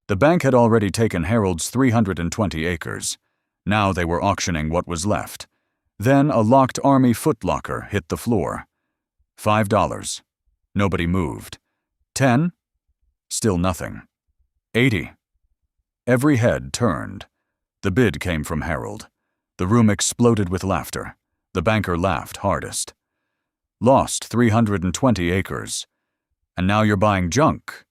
The bank had already taken Harold's 320 acres. Now they were auctioning what was left. Then a locked army footlocker hit the floor. $5. Nobody moved. 10? Still nothing. 80. Every head turned. The bid came from Harold. The room exploded with laughter. The banker laughed hardest. Lost 320 acres. And now you're buying junk.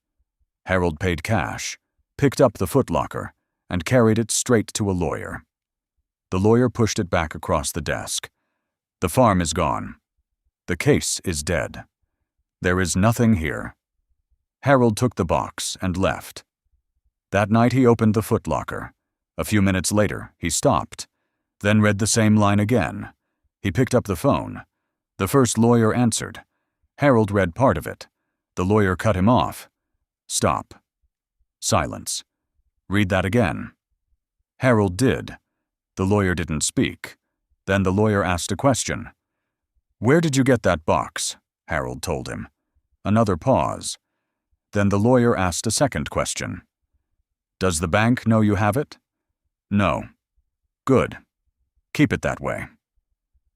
Harold paid cash, picked up the footlocker, and carried it straight to a lawyer. The lawyer pushed it back across the desk. The farm is gone. The case is dead. There is nothing here. Harold took the box and left. That night he opened the footlocker. A few minutes later, he stopped, then read the same line again. He picked up the phone. The first lawyer answered. Harold read part of it. The lawyer cut him off. Stop. Silence. Read that again. Harold did. The lawyer didn't speak. Then the lawyer asked a question. Where did you get that box? Harold told him. Another pause. Then the lawyer asked a second question. Does the bank know you have it? No. Good. Keep it that way.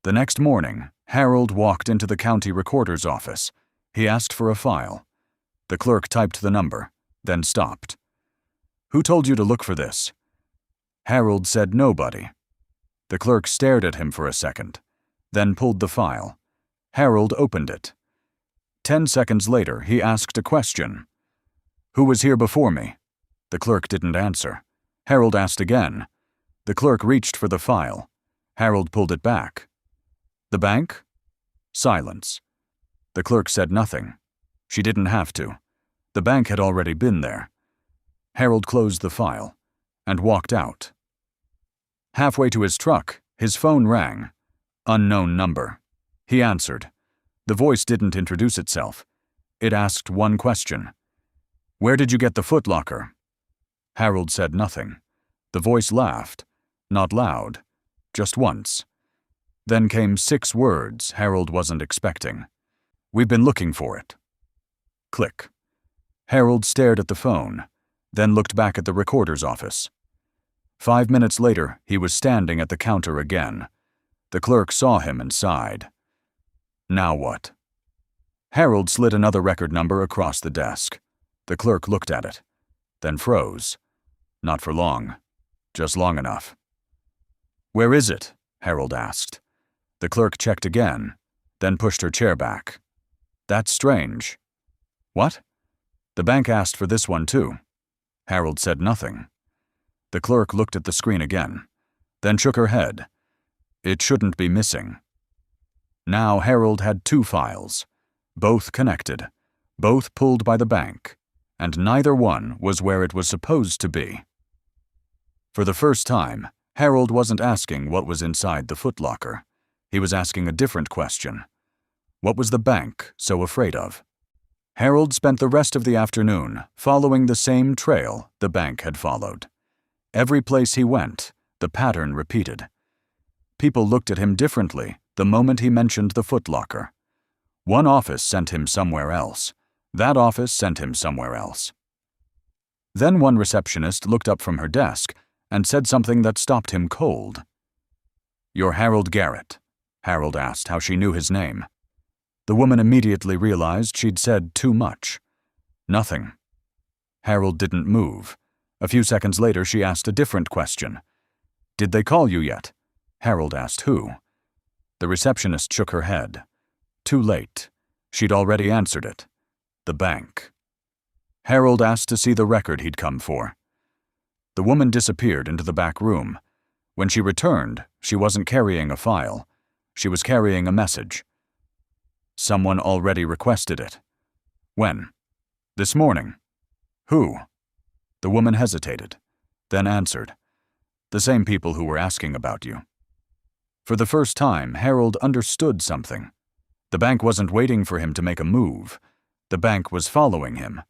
The next morning, Harold walked into the county recorder's office. He asked for a file. The clerk typed the number, then stopped. Who told you to look for this? Harold said nobody. The clerk stared at him for a second, then pulled the file. Harold opened it. 10 seconds later, he asked a question. Who was here before me? The clerk didn't answer. Harold asked again. The clerk reached for the file. Harold pulled it back. The bank? Silence. The clerk said nothing. She didn't have to. The bank had already been there. Harold closed the file and walked out. Halfway to his truck, his phone rang. Unknown number. He answered. The voice didn't introduce itself. It asked one question. Where did you get the footlocker? Harold said nothing. The voice laughed. Not loud. Just once. Then came 6 words Harold wasn't expecting. We've been looking for it. Click. Harold stared at the phone, then looked back at the recorder's office. 5 minutes later, he was standing at the counter again. The clerk saw him and sighed. Now what? Harold slid another record number across the desk. The clerk looked at it, then froze. Not for long. Just long enough. Where is it? Harold asked. The clerk checked again, then pushed her chair back. That's strange. What? The bank asked for this one too. Harold said nothing. The clerk looked at the screen again, then shook her head. It shouldn't be missing. Now Harold had 2 files, both connected, both pulled by the bank, and neither one was where it was supposed to be. For the first time, Harold wasn't asking what was inside the footlocker. He was asking a different question. What was the bank so afraid of? Harold spent the rest of the afternoon following the same trail the bank had followed. Every place he went, the pattern repeated. People looked at him differently the moment he mentioned the footlocker. One office sent him somewhere else. That office sent him somewhere else. Then one receptionist looked up from her desk and said something that stopped him cold. You're Harold Garrett. Harold asked how she knew his name. The woman immediately realized she'd said too much. Nothing. Harold didn't move. A few seconds later, she asked a different question. Did they call you yet? Harold asked who. The receptionist shook her head. Too late. She'd already answered it. The bank. Harold asked to see the record he'd come for. The woman disappeared into the back room. When she returned, she wasn't carrying a file. She was carrying a message. Someone already requested it. When? This morning. Who? The woman hesitated, then answered. The same people who were asking about you. For the first time, Harold understood something. The bank wasn't waiting for him to make a move. The bank was following him.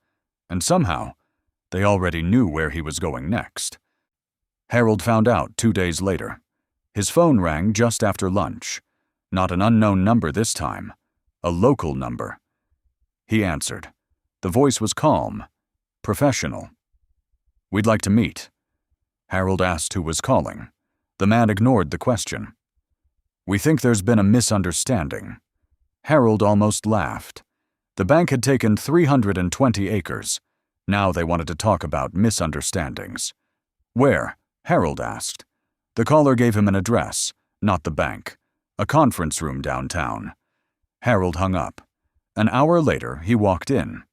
And somehow, they already knew where he was going next. Harold found out 2 days later. His phone rang just after lunch. Not an unknown number this time. A local number. He answered. The voice was calm, professional. "We'd like to meet." Harold asked who was calling. The man ignored the question. "We think there's been a misunderstanding." Harold almost laughed. The bank had taken 320 acres. Now they wanted to talk about misunderstandings. "Where?" Harold asked. The caller gave him an address, not the bank, a conference room downtown. Harold hung up. An hour later, he walked in.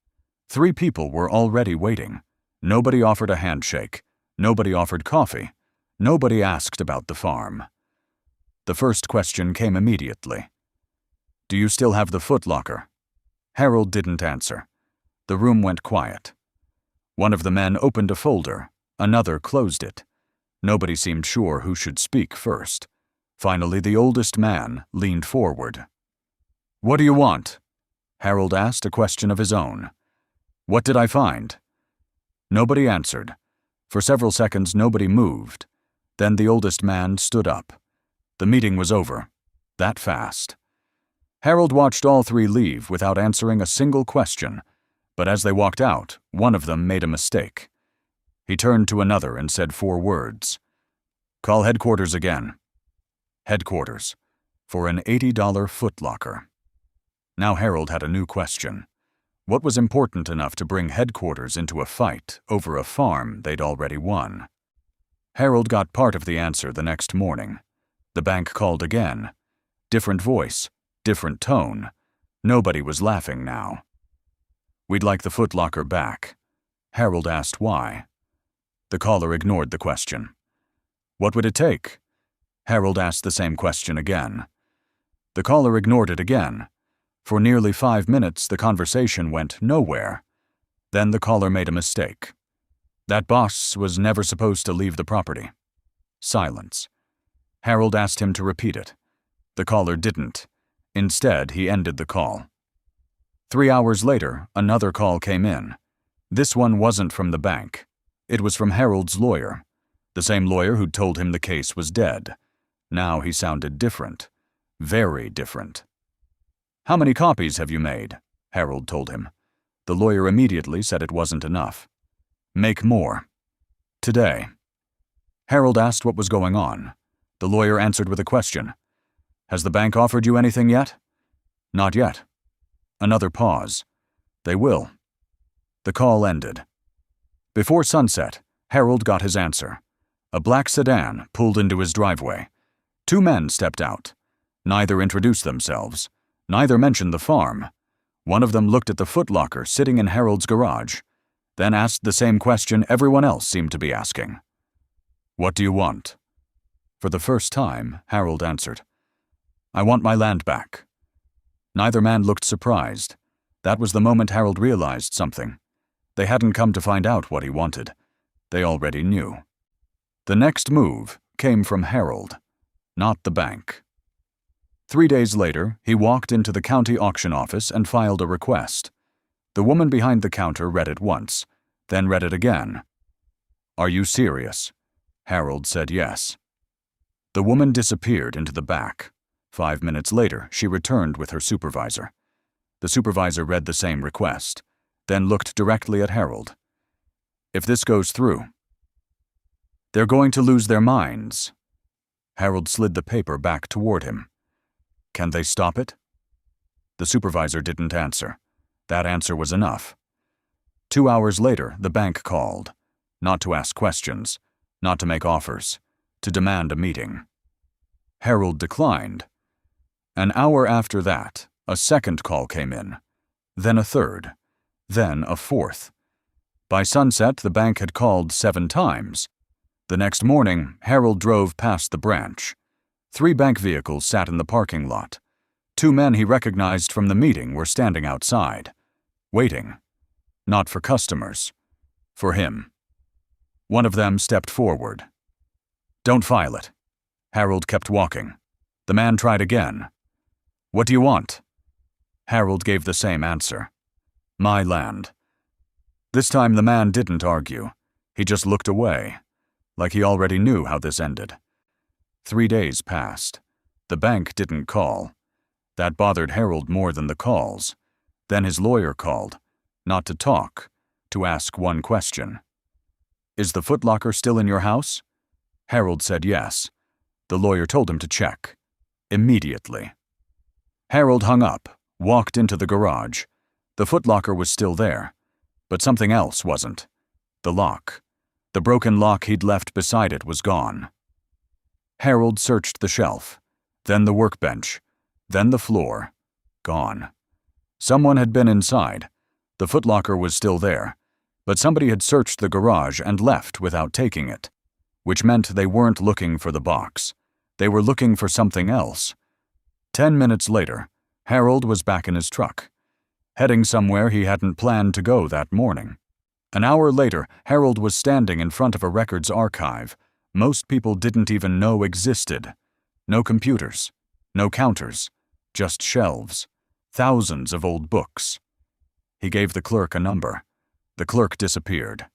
3 people were already waiting. Nobody offered a handshake. Nobody offered coffee. Nobody asked about the farm. The first question came immediately. "Do you still have the Footlocker?" Harold didn't answer. The room went quiet. One of the men opened a folder. Another closed it. Nobody seemed sure who should speak first. Finally, the oldest man leaned forward. "What do you want?" Harold asked a question of his own. "What did I find?" Nobody answered. For several seconds, nobody moved. Then the oldest man stood up. The meeting was over. That fast. Harold watched all 3 leave without answering a single question, but as they walked out, one of them made a mistake. He turned to another and said 4 words. "Call headquarters again." Headquarters. For an $80 Footlocker. Now Harold had a new question. What was important enough to bring headquarters into a fight over a farm they'd already won? Harold got part of the answer the next morning. The bank called again. Different voice, different tone. Nobody was laughing now. "We'd like the Footlocker back." Harold asked why. The caller ignored the question. "What would it take?" Harold asked the same question again. The caller ignored it again. For nearly 5 minutes, the conversation went nowhere. Then the caller made a mistake. "That boss was never supposed to leave the property." Silence. Harold asked him to repeat it. The caller didn't. Instead, he ended the call. 3 hours later, another call came in. This one wasn't from the bank. It was from Harold's lawyer, the same lawyer who'd told him the case was dead. Now he sounded different. Very different. "How many copies have you made?" Harold told him. The lawyer immediately said it wasn't enough. "Make more." "Today." Harold asked what was going on. The lawyer answered with a question. "Has the bank offered you anything yet?" "Not yet." Another pause. "They will." The call ended. Before sunset, Harold got his answer. A black sedan pulled into his driveway. 2 men stepped out. Neither introduced themselves. Neither mentioned the farm. One of them looked at the Footlocker sitting in Harold's garage, then asked the same question everyone else seemed to be asking. "What do you want?" For the first time, Harold answered. "I want my land back." Neither man looked surprised. That was the moment Harold realized something. They hadn't come to find out what he wanted. They already knew. The next move came from Harold, not the bank. 3 days later, he walked into the county auction office and filed a request. The woman behind the counter read it once, then read it again. "Are you serious?" Harold said yes. The woman disappeared into the back. 5 minutes later, she returned with her supervisor. The supervisor read the same request, then looked directly at Harold. "If this goes through, they're going to lose their minds." Harold slid the paper back toward him. "Can they stop it?" The supervisor didn't answer. That answer was enough. 2 hours later, the bank called. Not to ask questions, not to make offers, to demand a meeting. Harold declined. An hour after that, a second call came in. Then a third. Then a fourth. By sunset, the bank had called 7 times. The next morning, Harold drove past the branch. 3 bank vehicles sat in the parking lot. 2 men he recognized from the meeting were standing outside, waiting. Not for customers. For him. One of them stepped forward. "Don't file it." Harold kept walking. The man tried again. "What do you want?" Harold gave the same answer. "My land." This time the man didn't argue. He just looked away, like he already knew how this ended. 3 days passed. The bank didn't call. That bothered Harold more than the calls. Then his lawyer called, not to talk, to ask one question. Is the footlocker still in your house? Harold said yes. The lawyer told him to check. Immediately. Harold hung up, walked into the garage. The footlocker was still there, but something else wasn't. The lock. The broken lock he'd left beside it was gone. Harold searched the shelf, then the workbench, then the floor. Gone. Someone had been inside. The footlocker was still there, but somebody had searched the garage and left without taking it, which meant they weren't looking for the box. They were looking for something else. 10 minutes later, Harold was back in his truck, heading somewhere he hadn't planned to go that morning. An hour later, Harold was standing in front of a records archive most people didn't even know existed. No computers, no counters, just shelves, thousands of old books. He gave the clerk a number. The clerk disappeared.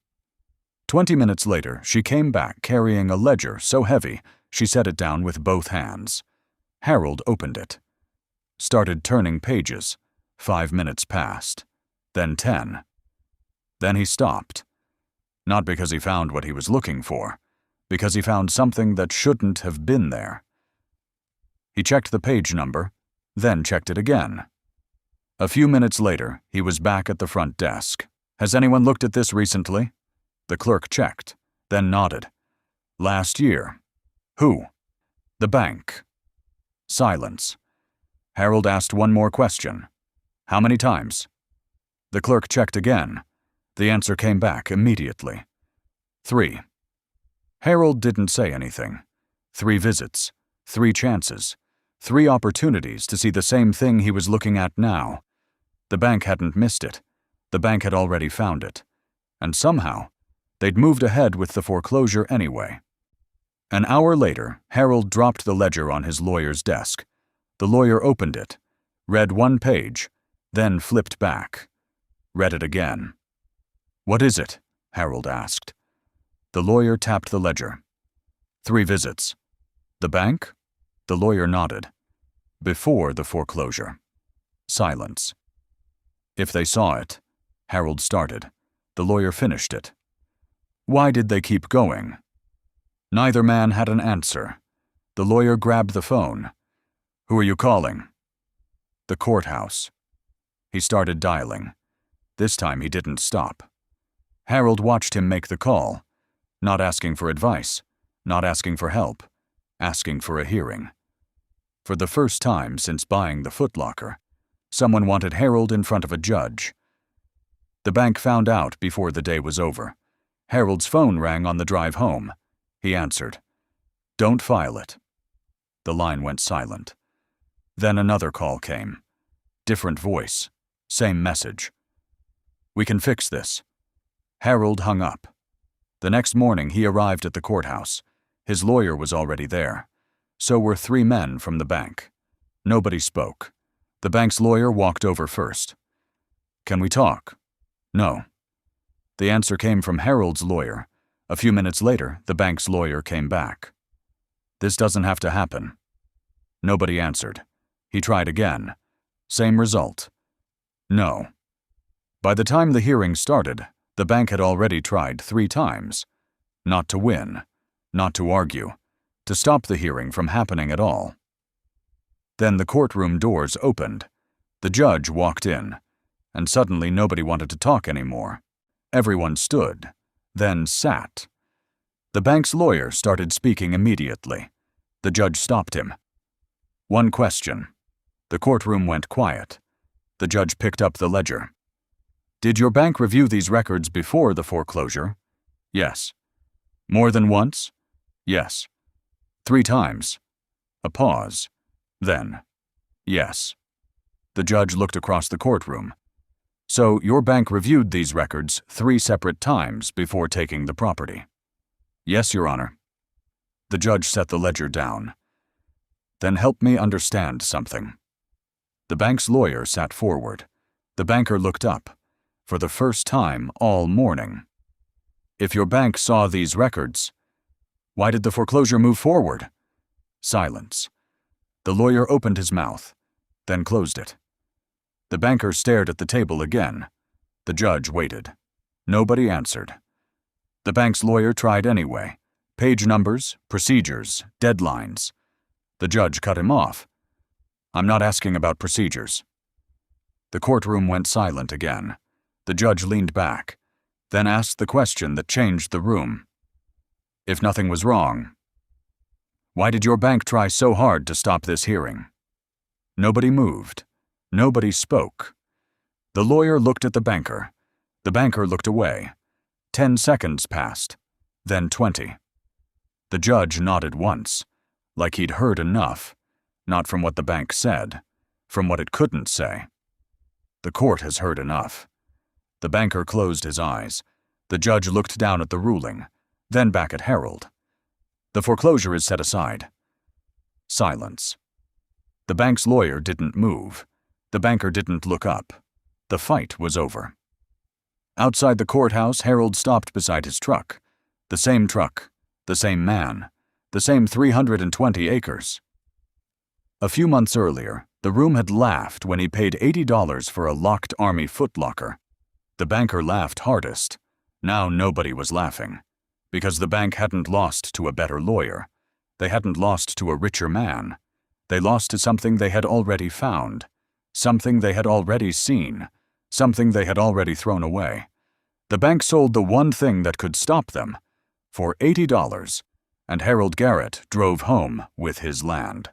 20 minutes later, she came back carrying a ledger so heavy she set it down with both hands. Harold opened it. Started turning pages. 5 minutes passed. Then 10. Then he stopped. Not because he found what he was looking for, because he found something that shouldn't have been there. He checked the page number, then checked it again. A few minutes later, he was back at the front desk. Has anyone looked at this recently? The clerk checked, then nodded. Last year. Who? The bank. Silence. Harold asked one more question. How many times? The clerk checked again. The answer came back immediately. 3. Harold didn't say anything. 3 visits, 3 chances, 3 opportunities to see the same thing he was looking at now. The bank hadn't missed it. The bank had already found it. And somehow, they'd moved ahead with the foreclosure anyway. An hour later, Harold dropped the ledger on his lawyer's desk. The lawyer opened it, read 1 page, then flipped back. Read it again. What is it? Harold asked. The lawyer tapped the ledger. 3 visits. The bank? The lawyer nodded. Before the foreclosure. Silence. If they saw it. Harold started. The lawyer finished it. Why did they keep going? Neither man had an answer. The lawyer grabbed the phone. Who are you calling? The courthouse. He started dialing. This time he didn't stop. Harold watched him make the call, not asking for advice, not asking for help, asking for a hearing. For the first time since buying the footlocker, someone wanted Harold in front of a judge. The bank found out before the day was over. Harold's phone rang on the drive home. He answered. Don't file it. The line went silent. Then another call came. Different voice. Same message. We can fix this. Harold hung up. The next morning he arrived at the courthouse. His lawyer was already there. So were 3 men from the bank. Nobody spoke. The bank's lawyer walked over first. Can we talk? No. The answer came from Harold's lawyer. A few minutes later, the bank's lawyer came back. This doesn't have to happen. Nobody answered. He tried again. Same result. No. By the time the hearing started, the bank had already tried 3 times. Not to win, not to argue, to stop the hearing from happening at all. Then the courtroom doors opened. The judge walked in, and suddenly nobody wanted to talk anymore. Everyone stood, then sat. The bank's lawyer started speaking immediately. The judge stopped him. 1 question. The courtroom went quiet. The judge picked up the ledger. Did your bank review these records before the foreclosure? Yes. More than once? Yes. 3 times. A pause. Then, yes. The judge looked across the courtroom. So your bank reviewed these records 3 separate times before taking the property? Yes, Your Honor. The judge set the ledger down. Then help me understand something. The bank's lawyer sat forward. The banker looked up. For the first time all morning. If your bank saw these records, why did the foreclosure move forward? Silence. The lawyer opened his mouth, then closed it. The banker stared at the table again. The judge waited. Nobody answered. The bank's lawyer tried anyway. Page numbers, procedures, deadlines. The judge cut him off. "I'm not asking about procedures." The courtroom went silent again. The judge leaned back, then asked the question that changed the room. "If nothing was wrong, why did your bank try so hard to stop this hearing?" Nobody moved. Nobody spoke. The lawyer looked at the banker. The banker looked away. 10 seconds passed, then 20. The judge nodded once, like he'd heard enough, not from what the bank said, from what it couldn't say. The court has heard enough. The banker closed his eyes. The judge looked down at the ruling, then back at Harold. "The foreclosure is set aside." Silence. The bank's lawyer didn't move. The banker didn't look up. The fight was over. Outside the courthouse, Harold stopped beside his truck. The same truck, the same man, the same 320 acres. A few months earlier, the room had laughed when he paid $80 for a locked army footlocker. The banker laughed hardest. Now nobody was laughing, because the bank hadn't lost to a better lawyer. They hadn't lost to a richer man. They lost to something they had already found, something they had already seen, something they had already thrown away. The bank sold the one thing that could stop them for $80, and Harold Garrett drove home with his land.